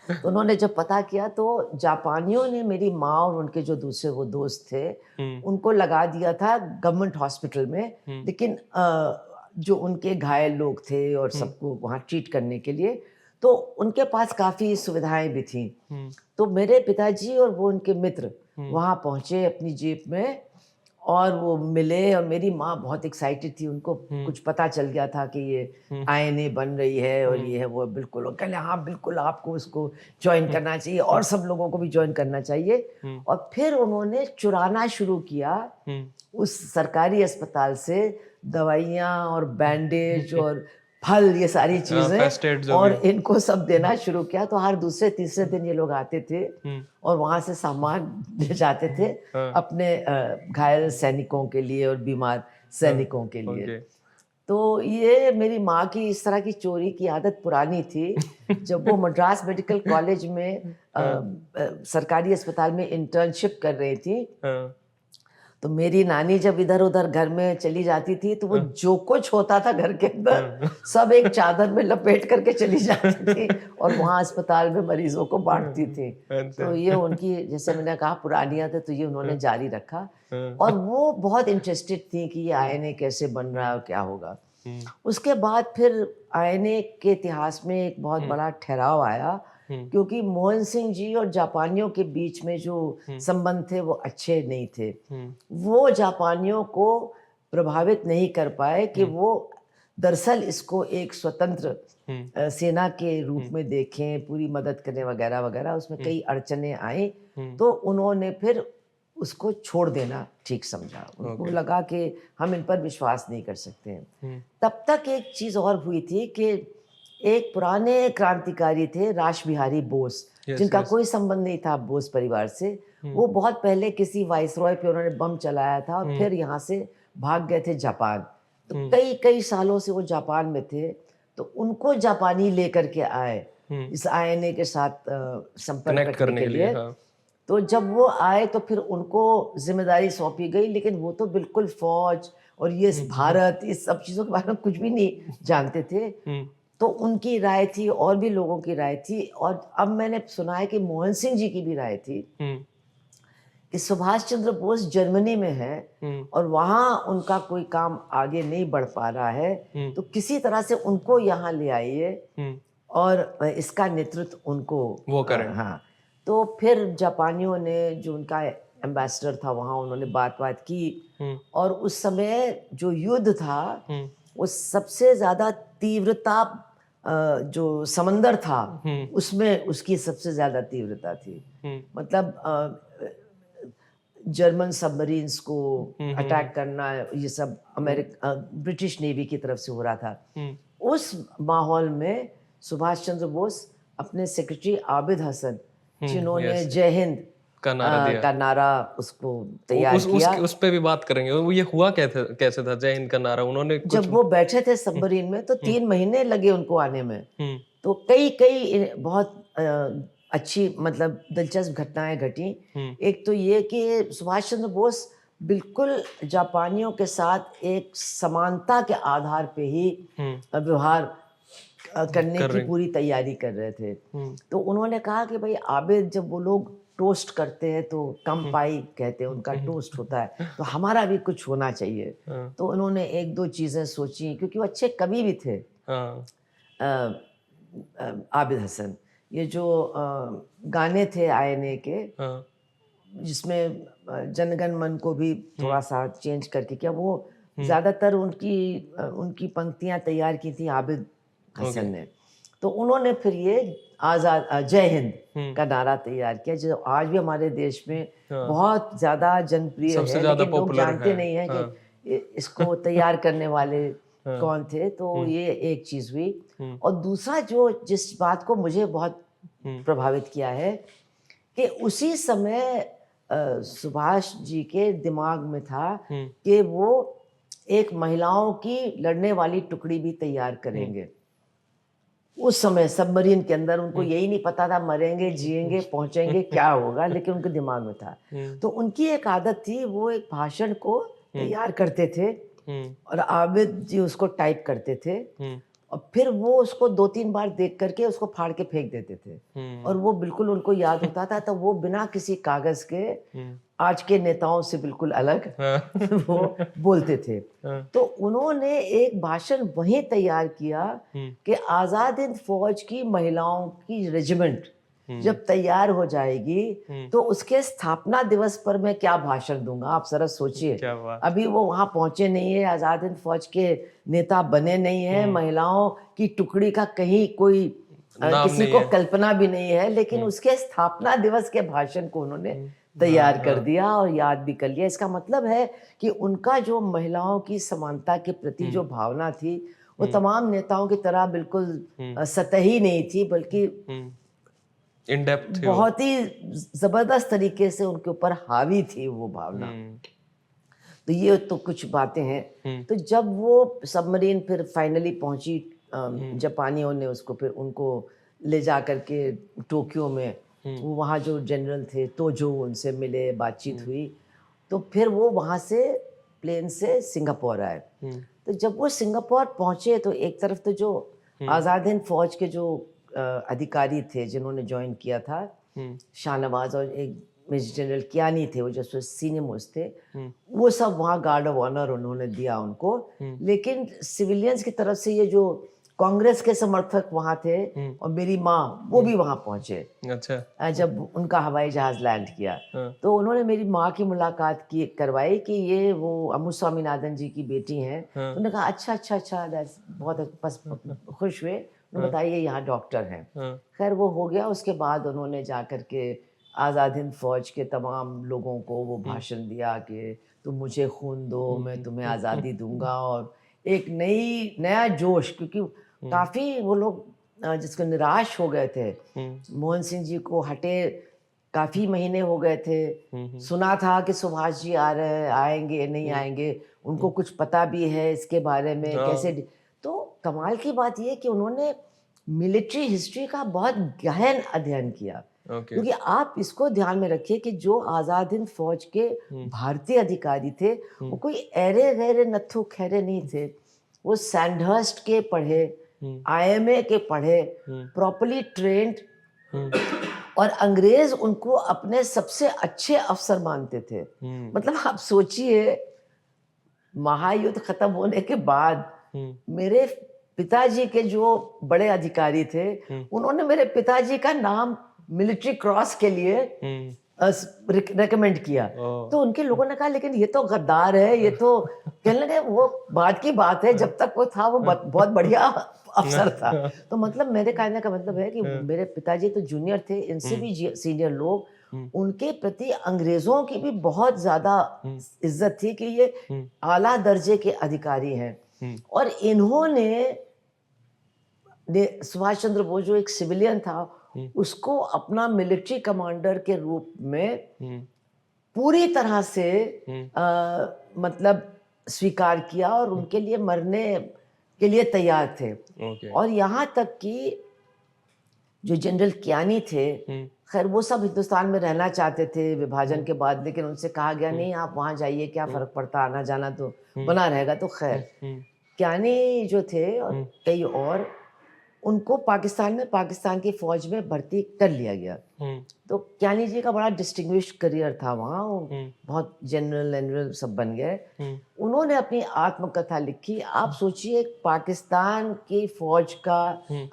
तो उन्होंने जब पता किया तो जापानियों ने मेरी माँ और उनके जो दूसरे वो दोस्त थे, हुँ, उनको लगा दिया था गवर्नमेंट हॉस्पिटल में। हुँ, लेकिन जो उनके घायल लोग थे और हुँ, सबको वहाँ ट्रीट करने के लिए, तो उनके पास काफ़ी सुविधाएँ भी थीं। हुँ, तो मेरे पिताजी और वो उनके मित्र हुँ, वहाँ पहुँचे अपनी जीप में और वो मिले और मेरी माँ बहुत एक्साइटेड थी, उनको हुँ, कुछ पता चल गया था कि ये हुँ, आईएनए बन रही है और हुँ, ये है वो है, बिल्कुल। और कह रहे हाँ, बिल्कुल आपको इसको जॉइन हुँ, करना चाहिए और सब लोगों को भी जॉइन करना चाहिए। हुँ, और फिर उन्होंने चुराना शुरू किया हुँ, उस सरकारी अस्पताल से दवाइयाँ और हुँ, बैंडेज और फल, ये सारी चीज़ें, फर्स्ट एड जो और भी। इनको सब देना शुरू किया। तो हर दूसरे तीसरे दिन ये लोग आते थे हुँ, और वहाँ से सामान ले जाते थे हाँ, अपने घायल सैनिकों के लिए और बीमार हाँ, सैनिकों के लिए। ओके। तो ये मेरी माँ की इस तरह की चोरी की आदत पुरानी थी। जब वो मद्रास मेडिकल कॉलेज में हाँ, सरकारी अस्पताल में इंटर्नशिप कर रही थी, हाँ, तो मेरी नानी जब इधर-उधर घर में चली जाती थी, तो वो हाँ, जो कुछ होता था घर के अंदर, हाँ, सब एक चादर में लपेट करके चली जाती थी और वहाँ अस्पताल में मरीज़ों को बाँटती थी। अच्छा। तो ये उनकी, जैसे मैंने कहा, पुरानी आदत, तो ये उन्होंने हाँ, जारी रखा। और हाँ, वो बहुत इंटरेस्टेड थी कि ये आईएनए कैसे बन रहा है हुँ, और क्या होगा। हुँ, उसके बाद फिर आईएनए के इतिहास में एक बहुत हुँ, बड़ा ठहराव आया, हुँ, क्योंकि मोहन सिंह जी और जापानियों के बीच में जो हुँ, संबंध थे वो अच्छे नहीं थे। हुँ, वो जापानियों को प्रभावित नहीं कर पाए कि हुँ, वो दरअसल इसको एक स्वतंत्र हुँ, सेना के रूप हुँ, में देखें, पूरी मदद करें वगैरह-वगैरह। उसमें हुँ, कई अड़चनें आईं, हुँ, तो उन्होंने फिर उसको छोड़ देना ठीक समझा। उनको ओके। लगा कि हम इन पर विश्वास नहीं कर सकते हैं। हुँ, तब तक एक चीज़ और हुई थी कि एक पुराने क्रांतिकारी थे रासबिहारी बोस, यस, जिनका यस। कोई संबंध नहीं था बोस परिवार से। हुँ, वो बहुत पहले किसी वाइसरॉय पे उन्होंने बम चलाया था और हुँ, फिर यहाँ से भाग गए थे जापान। तो हुँ, कई-कई सालों से वो जापान में थे, तो उनको जापानी लेकर के आए, हुँ, इस आईएनए के साथ संपर्क कनेक्ट रखने करने के के लिए, लिए। हाँ। तो जब वो आए तो फिर उनको ज़िम्मेदारी सौंपी गई, लेकिन वो तो बिल्कुल फ़ौज और ये हुँ, हुँ, भारत, इस सब चीज़ों के बारे में कुछ भी नहीं जानते थे। हुँ, तो उनकी राय थी और भी लोगों की राय थी, और अब मैंने सुना है कि मोहन सिंह जी की भी राय थी हुँ, कि सुभाष चंद्र बोस जर्मनी में हैं हुँ, और वहाँ उनका कोई काम आगे नहीं बढ़ पा रहा है, हुँ, तो किसी तरह से उनको यहाँ ले आइए हुँ, और इसका नेतृत्व उनको वो करें। हाँ। तो फिर जापानियों ने, जो उनका एम्बेसडर था वहाँ, उन्होंने बात-वात की हुँ, और उस समय जो युद्ध था, हुँ, वो सबसे ज़्यादा तीव्रता जो समंदर था, हुँ, उसमें उसकी सबसे ज़्यादा तीव्रता थी। हुँ, मतलब जर्मन सबमरीन्स को हुँ, हुँ, हुँ, अटैक करना, ये सब हुँ, ब्रिटिश नेवी की तरफ से हो रहा था। हुँ, उस माहौल में सुभाष चंद्र बोस अपने सेक्रेटरी आबिद हसन, हुँ, जिन्होंने यस, जय हिंद का नारा दिया। का नारा उसको उ तैयार उस किया। उस पे भी बात करेंगे। वो ये हुआ कैसे था जय हिंद का नारा? उन्होंने कुछ जब वो बैठे थे हुँ, सबमरीन में तो हुँ, 3 महीने लगे उनको आने में। हुँ, तो कई-कई बहुत अच्छी, मतलब दिलचस्प घटनाएँ घटीं। हुँ, एक तो ये कि सुभाष चंद्र बोस बिल्कुल जापानियों के साथ एक समानता के आधार पे ही हुँ, व्यवहार करने कर की रही पूरी तैयारी कर रहे थे। हुँ, तो उन्होंने कहा कि भई आबिद, जब वो लोग टोस्ट करते हैं तो हुँ, कंपाई कहते हैं, हुँ, उनका हुँ, टोस्ट होता है, तो हमारा भी कुछ होना चाहिए। हाँ, तो उन्होंने 1-2 चीज़ें सोची, क्योंकि वो अच्छे कवि भी थे। हाँ, अ आबिद हसन। ये जो गाने थे आईएनए के, हाँ, जिसमें जनगण मन को भी हुँ, थोड़ा-सा चेंज करके किया, वो हुँ, ज़्यादातर उनकी पंक्तियाँ तैयार की थी आबिद ओके, हसन ने। तो उन्होंने फिर ये जय हिंद हुँ, का नारा तैयार किया, जो आज भी हमारे देश में हाँ, बहुत ज़्यादा जनप्रिय सबसे है, ज़्यादा लेकिन लोग पॉपुलर है। जानते नहीं हैं कि हाँ, इसको तैयार करने वाले हाँ, कौन थे। तो हुँ, ये एक चीज़ हुई। हुँ, और दूसरा, जो जिस बात को मुझे बहुत हुँ, प्रभावित किया है, कि उसी समय सुभाष जी के दिमाग में था हुँ, कि वो एक महिलाओं की लड़ने वाली टुकड़ी भी तैयार हुँ, करेंगे। उस समय सबमरीन के अंदर उनको हुँ, यही नहीं पता था, मरेंगे, जिएँगे, पहुँचेंगे, क्या होगा, लेकिन उनके दिमाग में था। हुँ, तो उनकी एक आदत थी, वो एक भाषण को हुँ, तैयार करते थे हुँ, और आबिद जी उसको टाइप करते थे। हुँ, और फिर वो उसको 2-3 बार देख करके उसको फाड़ के फेंक देते थे। और वो बिल्कुल उनको याद होता था, तो वो बिना किसी कागज़ के आज के नेताओं से बिल्कुल अलग हाँ, वो बोलते थे। हाँ, तो उन्होंने एक भाषण वहीं तैयार किया कि आज़ाद हिंद फ़ौज की महिलाओं की रेजिमेंट जब तैयार हो जाएगी तो उसके स्थापना दिवस पर मैं क्या भाषण दूंगा, आप जरा सोचिए। क्या बात। अभी वो वहां पहुंचे नहीं है, आज़ाद हिंद फौज के नेता बने नहीं है, महिलाओं की टुकड़ी का कहीं कोई नाम किसी नहीं को है। कल्पना भी नहीं है, लेकिन उसके स्थापना दिवस के भाषण को उन्होंने तैयार कर दिया और याद भी कर लिया। इसका मतलब है कि उनका जो महिलाओं की समानता के प्रति जो भावना थी वो तमाम नेताओं की तरह बिल्कुल सतही नहीं थी, बल्कि इन डेप्थ थे वो। बहुत ही जबरदस्त तरीके से उनके ऊपर हावी थी वो भावना। तो ये तो कुछ बातें हैं। तो जब वो सबमरीन फिर फाइनली पहुंची, जापानियों ने उसको फिर उनको ले जा करके टोक्यो में, वो वहाँ जो जनरल थे तोजो, उनसे मिले, बातचीत हुई। तो फिर वो वहाँ से प्लेन से सिंगापुर आए। तो जब वो सिंगापुर पहुँचे तो एक तरफ तो जो आज़ाद हिंद फौज के जो अधिकारी थे जिन्होंने ज्वाइन किया था, शाहनवाज और एक मेजर जनरल कियानी थे, वो जो सीनियर मोस्ट थे, वो सब वहाँ गार्ड ऑफ ऑनर उन्होंने दिया उनको। लेकिन सिविलियंस की तरफ से ये जो कांग्रेस के समर्थक वहाँ थे और मेरी माँ, वो भी वहाँ पहुँचे अच्छा। जब उनका हवाई जहाज लैंड किया। तो उन्होंने मेरी माँ की मुलाकात की करवाई कि ये वो अमू स्वामीनाथन जी की बेटी हैं। उन्होंने कहा अच्छा अच्छा अच्छा, दैट्स बहुत बस खुश हुए। उन्होंने बताया ये यहाँ डॉक्टर हैं। खैर वो हो गया। उसके बाद उन्होंने जा कर के आज़ाद हिंद फौज के तमाम लोगों को वो भाषण दिया कि तुम मुझे खून दो, मैं तुम्हें आज़ादी दूंगा। और एक नया जोश, क्योंकि काफ़ी वो लोग जिसको निराश हो गए थे। मोहन सिंह जी को हटे काफ़ी महीने हो गए थे। सुना था कि सुभाष जी आ रहे हैं, आएंगे नहीं आएंगे, उनको कुछ पता भी है इसके बारे में कैसे। तो कमाल की बात ये कि उन्होंने मिलिट्री हिस्ट्री का बहुत गहन अध्ययन किया। क्योंकि आप इसको ध्यान में रखिए कि जो आज़ाद हिंद फौज के भारतीय अधिकारी थे वो कोई ऐरे गैरे नत्थु खैरे नहीं थे। वो सैंडहर्स्ट के पढ़े, IMA के पढ़े, प्रॉपर्ली ट्रेंड, और अंग्रेज उनको अपने सबसे अच्छे अफसर मानते थे। मतलब आप सोचिए, महायुद्ध खत्म होने के बाद मेरे पिताजी के जो बड़े अधिकारी थे उन्होंने मेरे पिताजी का नाम मिलिट्री क्रॉस के लिए रिकमेंड किया। तो उनके लोगों ने कहा लेकिन ये तो गद्दार है, ये तो कहने लगे। वो बात की बात है, जब तक वो था वो बहुत बढ़िया अफसर था। तो मतलब मेरे कहने का मतलब है कि मेरे पिताजी तो जूनियर थे, इनसे भी सीनियर लोग, उनके प्रति अंग्रेजों की भी बहुत ज्यादा इज्जत थी कि ये आला दर्जे के अधिकारी हैं। और इन्होंने सुभाष चंद्र बोस जो एक सिविलियन था उसको अपना मिलिट्री कमांडर के रूप में पूरी तरह से मतलब स्वीकार किया और उनके लिए मरने के लिए तैयार थे। और यहाँ तक कि जो जनरल कियानी थे, खैर वो सब हिंदुस्तान में रहना चाहते थे विभाजन के बाद, लेकिन उनसे कहा गया नहीं आप वहाँ जाइए, क्या फर्क पड़ता, आना जाना तो बना रहेगा। तो खैर कियानी जो थे और कई और, उनको पाकिस्तान की फौज में भर्ती कर लिया गया। तो कियानी जी का बड़ा डिस्टिंग्विश्ड करियर था वहाँ, बहुत जनरल सब बन गए। उन्होंने अपनी आत्मकथा लिखी। आप सोचिए पाकिस्तान की फौज का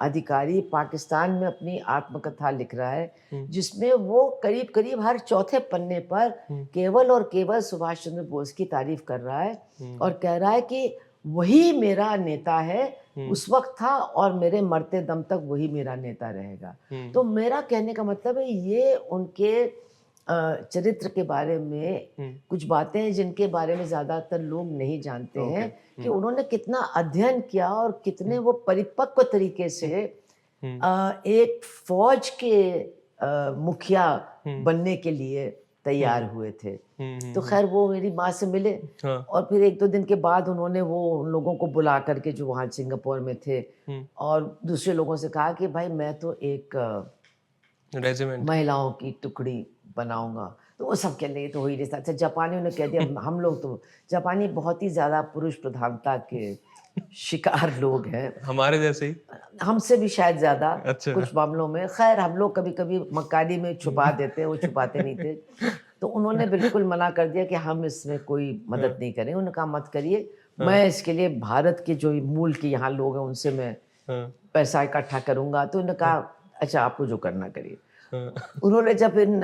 अधिकारी पाकिस्तान में अपनी आत्मकथा लिख रहा है, जिसमें वो करीब करीब हर चौथे पन्ने पर केवल और केवल सुभाष चंद्र बोस की तारीफ कर रहा है और कह रहा है कि वही मेरा नेता है, उस वक्त था और मेरे मरते दम तक वही मेरा नेता रहेगा। तो मेरा कहने का मतलब है ये उनके चरित्र के बारे में कुछ बातें हैं जिनके बारे में ज्यादातर लोग नहीं जानते हैं कि उन्होंने कितना अध्ययन किया और कितने वो परिपक्व तरीके से एक फौज के मुखिया बनने के लिए तैयार हुए थे। तो खैर वो मेरी माँ से मिले और फिर 1-2 दिन के बाद उन्होंने वो उन लोगों को बुला करके जो वहाँ सिंगापुर में थे और दूसरे लोगों से कहा कि भाई मैं तो एक रेजिमेंट महिलाओं की टुकड़ी बनाऊंगा। तो वो सब कहने लगे तो हो ही नहीं सकता। जापानियों ने कह दिया हम लोग तो, जापानी बहुत ही ज़्यादा पुरुष प्रधानता के शिकार लोग हैं, हमारे जैसे ही। हमसे भी शायद ज़्यादा अच्छा। कुछ मामलों में। खैर हम लोग कभी-कभी मक्कारी में छुपा देते, वो छुपाते नहीं थे। तो उन्होंने बिल्कुल मना कर दिया कि हम इसमें कोई मदद नहीं करेंगे। उन्होंने कहा मत करिए, मैं इसके लिए भारत के जो मूल के यहाँ लोग हैं उनसे मैं हाँ, पैसा इकट्ठा करूँगा। तो उन्होंने कहा अच्छा आपको जो करना करिए। हाँ, उन्होंने जब इन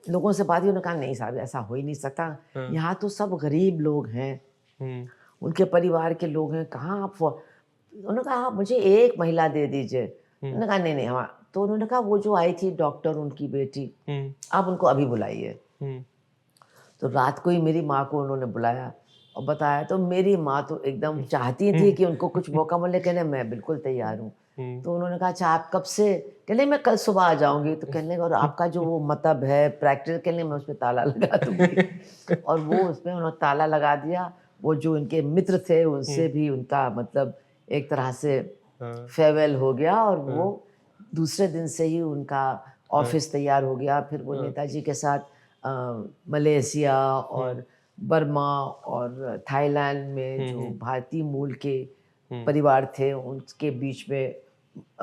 लोगों से बात की, उन्होंने कहा नहीं साहब ऐसा हो ही नहीं सकता। हाँ, यहाँ तो सब गरीब लोग हैं, हुँ, उनके परिवार के लोग हैं, कहाँ आप उन्होंने कहा आप मुझे एक महिला दे दीजिए। उन्होंने कहा नहीं, नहीं हाँ। तो उन्होंने कहा वो जो आई थी डॉक्टर उनकी बेटी, हुँ, आप उनको अभी बुलाइए। हुँ, तो रात को ही मेरी माँ को उन्होंने बुलाया और बताया, तो मेरी माँ तो एकदम चाहती थी हुँ, कि उनको कुछ मौका मिले, कहने मैं बिल्कुल तैयार हूँ। हुँ, तो उन्होंने कहा अच्छा आप कब से? कहने मैं कल सुबह आ जाऊँगी। तो कहने और आपका जो वो मतब है प्रैक्टिस, कहने मैं उसमें ताला लगा दूँगी। और वो उसमें उन्होंने ताला लगा दिया। वो जो उनके मित्र थे उनसे भी उनका मतलब एक तरह से हाँ, फेयरवेल हो गया और वो हाँ, दूसरे दिन से ही उनका हाँ, ऑफ़िस तैयार हो गया। फिर वो हाँ, नेताजी के साथ मलेशिया हुँ, और बर्मा और थाईलैंड में हुँ, जो हुँ, भारतीय मूल के हुँ, परिवार थे, उनके बीच में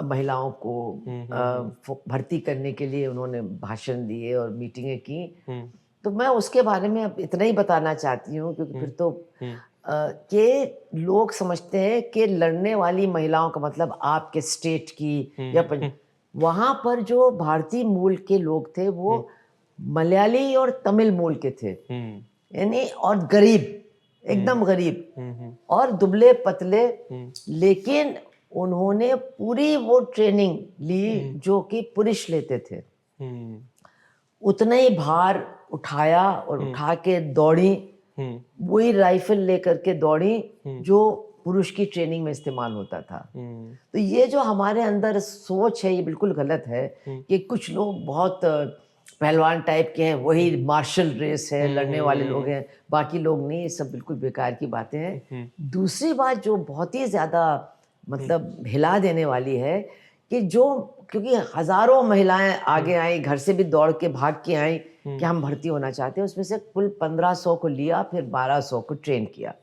महिलाओं को हुँ, हुँ, हुँ, भर्ती करने के लिए उन्होंने भाषण दिए और मीटिंगें की। हुँ, तो मैं उसके बारे में अब इतना ही बताना चाहती हूँ क्योंकि हुँ, फिर तो हुँ, कि लोग समझते हैं कि लड़ने वाली महिलाओं का मतलब आपके स्टेट की या हुँ, पंज वहाँ पर जो भारतीय मूल के लोग थे वो हुँ, मलयाली और तमिल मूल के थे। हुँ, यानी और गरीब, हुँ, एकदम गरीब हुँ, हुँ, और दुबले-पतले, हुँ, लेकिन उन्होंने पूरी वो ट्रेनिंग ली हुँ, जो कि पुरुष लेते थे। हुँ, उतना ही भार उठाया और हुँ, उठा के दौड़ी, हुँ, वही राइफ़ल लेकर के दौड़ी हुँ, जो पुरुष की ट्रेनिंग में इस्तेमाल होता था। हुँ, तो ये जो हमारे अंदर सोच है ये बिल्कुल गलत है हुँ, कि कुछ लोग बहुत पहलवान टाइप के हैं, वही मार्शल रेस है, हुँ, लड़ने वाले लोग हुँ, हैं, बाकी लोग नहीं, ये सब बिल्कुल बेकार की बातें हैं। हुँ, दूसरी बात जो बहुत ही ज़्यादा हुँ, मतलब हिला देने वाली है कि जो क्योंकि हज़ारों महिलाएँ हुँ, आगे आईं, घर से भी दौड़ के भाग के आईं कि हुँ, हम भर्ती होना चाहते हैं, उसमें से कुल 1500 को लिया, फिर 1200 को ट्रेन किया।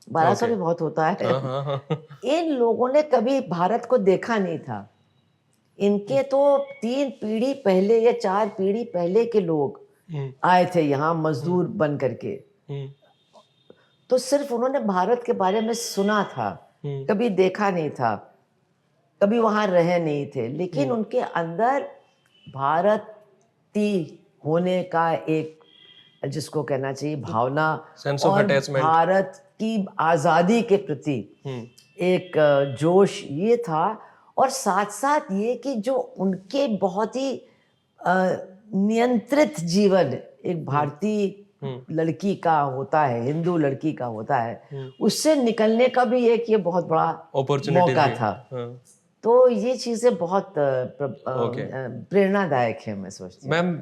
1200 ओके। भी बहुत होता है। हाँ, हाँ, हाँ। इन लोगों ने कभी भारत को देखा नहीं था। हुँ, इनके तो 3 पीढ़ी पहले या 4 पीढ़ी पहले के लोग हुँ, आए थे यहाँ हुँ, मज़दूर बन कर के। हुँ, तो सिर्फ़ उन्होंने भारत के बारे में सुना था, हुँ, कभी देखा नहीं था, कभी वहाँ रहे नहीं थे। लेकिन हुँ, उनके अंदर भारतीय होने का एक जिसको कहना चाहिए भावना सेंस ऑफ और अटैचमेंट। भारत की आज़ादी के प्रति हुँ, एक जोश ये था और साथ-साथ ये कि जो उनके बहुत ही नियंत्रित जीवन एक हुँ, भारतीय हुँ, लड़की का होता है, हिंदू लड़की का होता है, हुँ, उससे निकलने का भी एक ये बहुत बड़ा अपॉर्च्युनिटी मौका थी। था। हाँ, तो ये चीज़ें बहुत ओके। प्रेरणादायक है मैं सोचती हूँ। मैम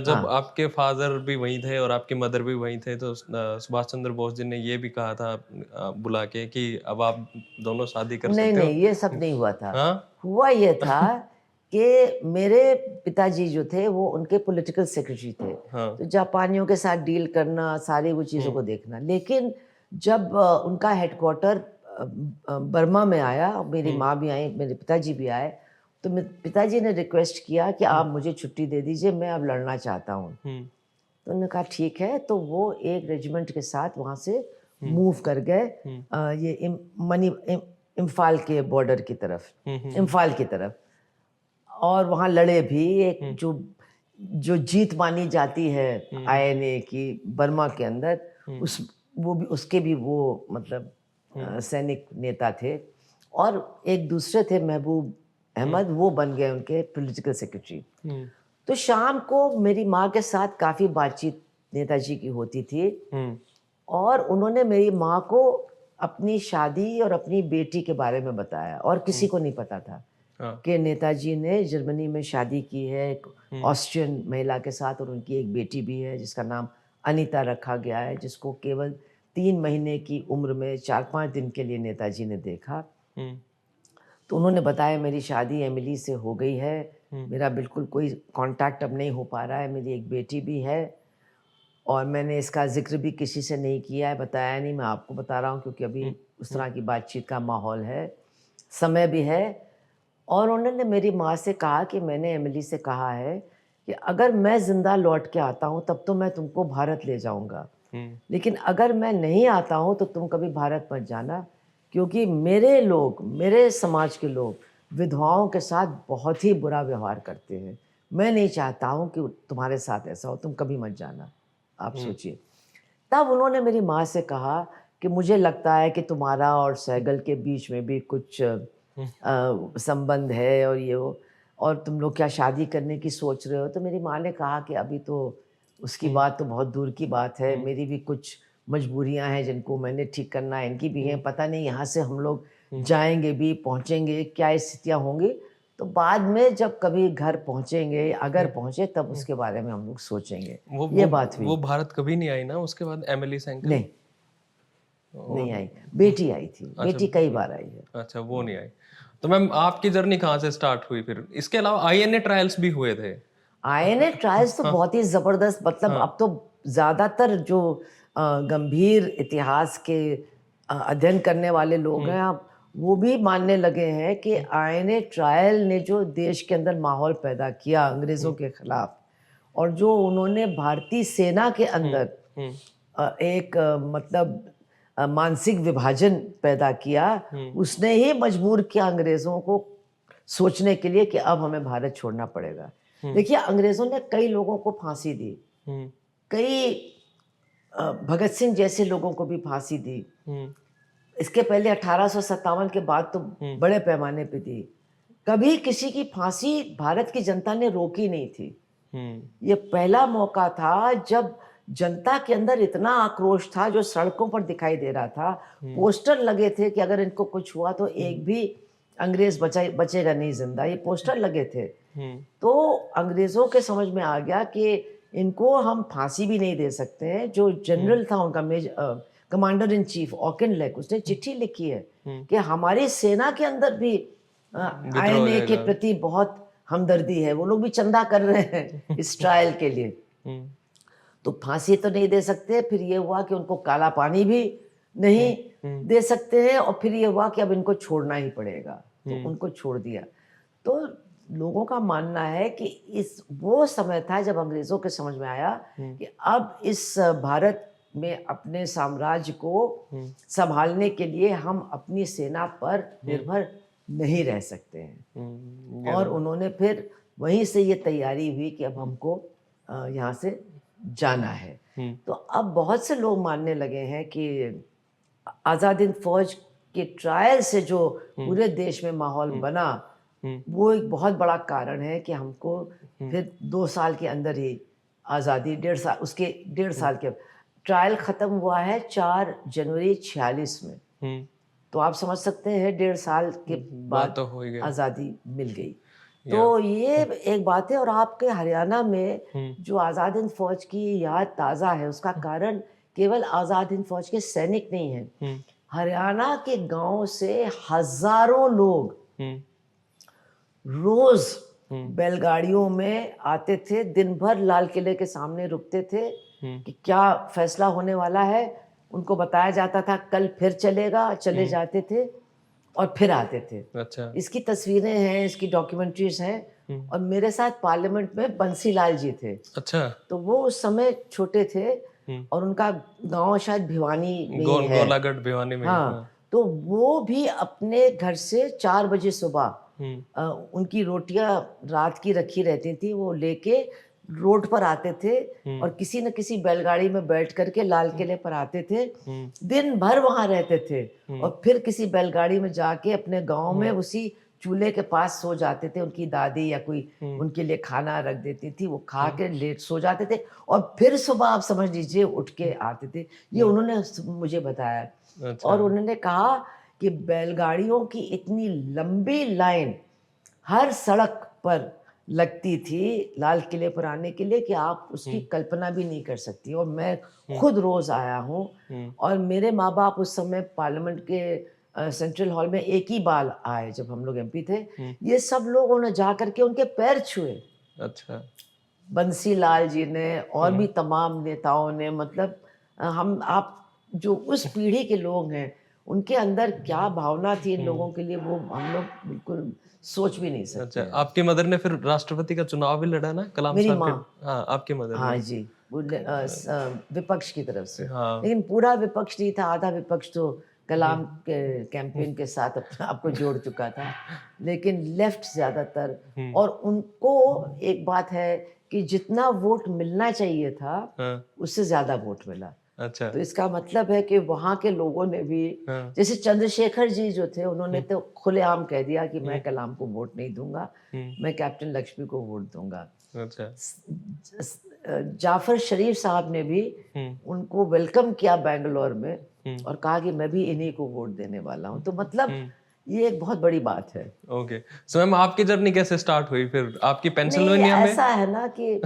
जब हाँ। आपके फ़ादर भी वहीं थे और आपकी मदर भी वहीं थे तो सुभाष चंद्र बोस जी ने ये भी कहा था बुला के कि अब आप दोनों शादी कर नहीं, सकते हो। नहीं, ये सब नहीं हुआ था। हाँ? हुआ ये था कि मेरे पिताजी जो थे वो उनके पॉलिटिकल सेक्रेटरी थे। हाँ। तो जापानियों के साथ डील करना, सारी वो चीज़ों हुँ, को देखना। लेकिन जब उनका हेडक्वार्टर बर्मा में आया, मेरी हुँ, माँ भी आई, मेरे पिताजी भी आए, तो मेरे पिताजी ने रिक्वेस्ट किया कि हुँ, आप मुझे छुट्टी दे दीजिए, मैं अब लड़ना चाहता हूँ। हुँ, तो उन्होंने कहा ठीक है, तो वो एक रेजिमेंट के साथ वहाँ से हुँ, मूव कर गए हुँ, ये इम्फाल के बॉर्डर की तरफ, हुँ, हुँ, हुँ, इम्फाल की तरफ और वहाँ लड़े भी। एक हुँ, जो जो जीत मानी जाती है हुँ, हुँ, आईएनए की बर्मा के अंदर, हुँ, उस वो भी उसके भी वो मतलब हुँ, सैनिक नेता थे और एक दूसरे थे महबूब हुँ, अहमद, वो बन गए उनके पॉलिटिकल सेक्रेटरी। हुँ, तो शाम को मेरी माँ के साथ काफ़ी बातचीत नेताजी की होती थी हुँ, और उन्होंने मेरी माँ को अपनी शादी और अपनी बेटी के बारे में बताया और किसी हुँ, को नहीं पता था हाँ, कि नेताजी ने जर्मनी में शादी की है एक हुँ, ऑस्ट्रियन महिला के साथ और उनकी एक बेटी भी है जिसका नाम अनीता रखा गया है, जिसको केवल 3 महीने की उम्र में 4-5 दिन के लिए नेताजी ने देखा। हुँ, तो उन्होंने बताया मेरी शादी एमिली से हो गई है, हुँ, मेरा बिल्कुल कोई कॉन्टैक्ट अब नहीं हो पा रहा है, मेरी एक बेटी भी है और मैंने इसका ज़िक्र भी किसी से नहीं किया है, बताया नहीं, मैं आपको बता रहा हूँ क्योंकि अभी हुँ, उस तरह की बातचीत का माहौल है, समय भी है। और उन्होंने मेरी माँ से कहा कि मैंने एमिली से कहा है कि अगर मैं ज़िंदा लौट के आता हूँ तब तो मैं तुमको भारत ले जाऊँगा, लेकिन अगर मैं नहीं आता हूँ तो तुम कभी भारत मत जाना, क्योंकि मेरे लोग, मेरे समाज के लोग विधवाओं के साथ बहुत ही बुरा व्यवहार करते हैं। मैं नहीं चाहता हूँ कि तुम्हारे साथ ऐसा हो, तुम कभी मत जाना। आप सोचिए। तब उन्होंने मेरी माँ से कहा कि मुझे लगता है कि तुम्हारा और सहगल के बीच में भी कुछ संबंध है और ये वो, और तुम लोग क्या शादी करने की सोच रहे हो? तो मेरी माँ ने कहा कि अभी तो उसकी बात तो बहुत दूर की बात है, मेरी भी कुछ मजबूरियां हैं जिनको मैंने ठीक करना है, इनकी भी हैं, पता नहीं यहाँ से हम लोग जाएंगे भी, पहुँचेंगे, क्या स्थितियाँ होंगी, तो बाद में जब कभी घर पहुँचेंगे, अगर पहुँचे तब उसके बारे में हम लोग सोचेंगे। वो ये वो बात हुई। वो भारत कभी नहीं आई ना उसके बाद, एमिली सेंगर? नहीं, नहीं और आई। बेटी आई थी, अच्छा, बेटी कई बार आई है। अच्छा वो नहीं आई। तो मैम आपकी जर्नी कहाँ से स्टार्ट हुई फिर? इसके अलावा आईएनए ट्रायल्स भी हुए थे। आईएनए ट्रायल्स तो बहुत ही ज़बरदस्त, मतलब अब तो ज़्यादातर जो गंभीर इतिहास के अध्ययन करने वाले लोग हैं, अब वो भी मानने लगे हैं कि आईएनए ट्रायल ने जो देश के अंदर माहौल पैदा किया अंग्रेज़ों के खिलाफ, और जो उन्होंने भारतीय सेना के अंदर एक मतलब मानसिक विभाजन पैदा किया, उसने ही मजबूर किया अंग्रेज़ों को सोचने के लिए कि अब हमें भारत छोड़ना पड़ेगा। देखिए, अंग्रेज़ों ने कई लोगों को फांसी दी, कई भगत सिंह जैसे लोगों को भी फांसी दी। इसके पहले 1857 के बाद तो बड़े पैमाने पे दी। कभी किसी की फांसी भारत की जनता ने रोकी नहीं थी। ये पहला मौका था जब जनता के अंदर इतना आक्रोश था, जो सड़कों पर दिखाई दे रहा था। पोस्टर लगे थे कि अगर इनको कुछ हुआ तो एक भी अंग्रेज बचेगा नहीं जिंदा, ये पोस्टर लगे थे। तो अंग्रेजों के समझ में आ गया कि इनको हम फांसी भी नहीं दे सकते हैं। जो जनरल था उनका कमांडर इन चीफ ऑकिनलेक, उसने चिट्ठी लिखी है कि हमारी सेना के अंदर भी विद्रोह हो आईएनए के जाएगा। प्रति बहुत हमदर्दी है, वो लोग भी चंदा कर रहे हैं इस ट्रायल के लिए। तो फांसी तो नहीं दे सकते। फिर ये हुआ कि उनको काला पानी भी नहीं दे सकते हैं, और फिर ये हुआ कि अब इनको छोड़ना ही पड़ेगा, तो उनको छोड़ दिया। तो लोगों का मानना है कि इस वो समय था जब अंग्रेजों के समझ में आया कि अब इस भारत में अपने साम्राज्य को संभालने के लिए हम अपनी सेना पर निर्भर नहीं रह सकते हैं। और उन्होंने फिर वहीं से ये तैयारी हुई कि अब हमको यहाँ से जाना है। तो अब बहुत से लोग मानने लगे हैं कि आज़ाद हिंद फौज के ट्रायल से जो पूरे देश में माहौल बना, वो एक बहुत बड़ा कारण है कि हमको फिर 2 साल के अंदर ही आज़ादी, 1.5 साल, उसके 1.5 साल के ट्रायल ख़त्म हुआ है 4 जनवरी 46 में। तो आप समझ सकते हैं 1.5 साल के बाद तो हो ही गया। आज़ादी मिल गई। तो ये एक बात है। और आपके हरियाणा में जो आज़ाद हिंद फौज की याद ताज़ा है, उसका कारण केवल आज़ाद हिंद फौज के सैनिक नहीं हैं। हरियाणा के गांव से हजारों लोग रोज बैलगाड़ियों में आते थे, दिन भर लाल किले के सामने रुकते थे कि क्या फैसला होने वाला है। उनको बताया जाता था कल फिर चलेगा, चले जाते थे और फिर आते थे। अच्छा। इसकी तस्वीरें हैं, इसकी डॉक्यूमेंट्रीज हैं। और मेरे साथ पार्लियामेंट में बंसीलाल जी थे। अच्छा। तो वो उस समय छोटे थे और उनका गांव शायद भिवानी में ही है। गोलागढ़ भिवानी में। हाँ, तो वो भी अपने घर से 4 बजे सुबह उनकी रोटियां रात की रखी रहती थी, वो लेके रोड पर आते थे और किसी न किसी बैलगाड़ी में बैठ करके लाल किले पर आते थे। दिन भर वहां रहते थे और फिर किसी बैलगाड़ी में जाके अपने गांव में उसी चूल्हे के पास सो जाते थे। उनकी दादी या कोई उनके लिए खाना रख देती थी, वो खा के लेट सो जाते थे और फिर सुबह आप समझ लीजिए उठ के आते थे। ये उन्होंने मुझे बताया। अच्छा। और उन्होंने कहा कि बैलगाड़ियों की इतनी लंबी लाइन हर सड़क पर लगती थी लाल किले पर आने के लिए कि आप उसकी कल्पना भी नहीं कर सकती। और मैं खुद रोज आया हूँ। और मेरे माँ बाप उस समय पार्लियामेंट के सेंट्रल हॉल में एक ही बार आए जब हम लोग एमपी थे। ये सब लोगों ने जा करके उनके पैर छुए। अच्छा। बंसीलाल जी ने और भी तमाम नेताओं ने, मतलब हम आप जो उस पीढ़ी के लोग हैं उनके अंदर क्या भावना थी इन लोगों के लिए, वो हम लोग बिल्कुल सोच भी नहीं सकते। अच्छा, आपकी मदर ने फिर राष्ट्रपति का चुनाव भी लड़ा ना कलाम मेरी साहब माँ, के? हाँ, आपकी मदर हाँ ने। जी, वो विपक्ष की तरफ से, हाँ। लेकिन पूरा विपक्ष नहीं था, आधा विपक्ष तो कलाम के कैंपेन के साथ अपने आप को जोड़ चुका था, लेकिन लेफ्ट ज़्यादातर। और उनको एक बात है कि जितना वोट मिलना चाहिए था, हाँ, उससे ज़्यादा वोट मिला। अच्छा। तो इसका मतलब है कि वहाँ के लोगों ने भी, हाँ, जैसे चंद्रशेखर जी जो थे, उन्होंने तो खुलेआम कह दिया कि मैं कलाम को वोट नहीं दूंगा, मैं कैप्टन लक्ष्मी को वोट दूंगा। अच्छा। जाफर शरीफ साहब ने भी उनको वेलकम किया बेंगलोर में और कहा कि मैं भी इन्हीं को वोट देने वाला हूँ। तो मतलब ये एक बहुत बड़ी बात है। ओके। सो मैम आपकी जर्नी कैसे स्टार्ट हुई फिर? आपकी नहीं, पेंसिल्वेनिया में? ऐसा है ना कि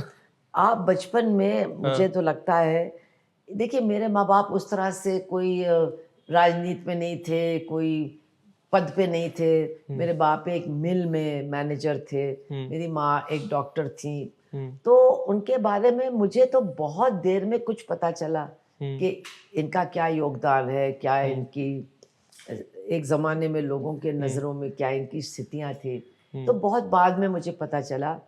आप बचपन में, मुझे तो लगता है, देखिए मेरे माँ बाप उस तरह से कोई राजनीति में नहीं थे, कोई पद पे नहीं थे। मेरे बाप एक मिल में मैनेजर थे, मेरी माँ एक डॉक्टर थी। तो उनके बारे में मुझे तो बहुत देर में कुछ पता चला कि इनका क्या योगदान है, क्या इनकी एक ज़माने में लोगों के नज़रों में क्या इनकी स्थितियाँ थी। तो बहुत बाद में मुझे पता चला।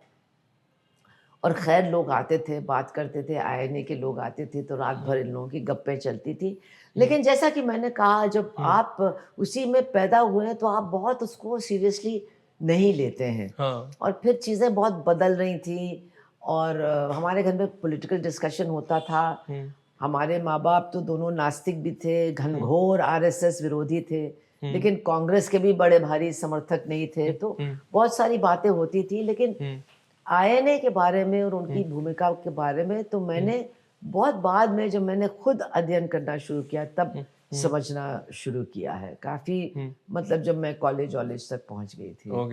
और खैर लोग आते थे, बात करते थे, आईएनए के लोग आते थे, तो रात भर इन लोगों की गप्पें चलती थी। लेकिन जैसा कि मैंने कहा, जब आप उसी में पैदा हुए हैं तो आप बहुत उसको सीरियसली नहीं लेते हैं। हाँ। और फिर चीज़ें बहुत बदल रही थी और हमारे घर में पॉलिटिकल डिस्कशन होता था। हमारे माँ-बाप तो दोनों नास्तिक भी थे, घनघोर आरएसएस विरोधी थे, लेकिन कांग्रेस के भी बड़े भारी समर्थक नहीं थे। तो बहुत सारी बातें होती थी, लेकिन आईएनए के बारे में और उनकी भूमिका के बारे में तो मैंने बहुत बाद में, जब मैंने खुद अध्ययन करना शुरू किया, तब समझना शुरू किया है। काफ़ी मतलब जब मैं कॉलेज वॉलेज तक पहुँच गई थी। ओके।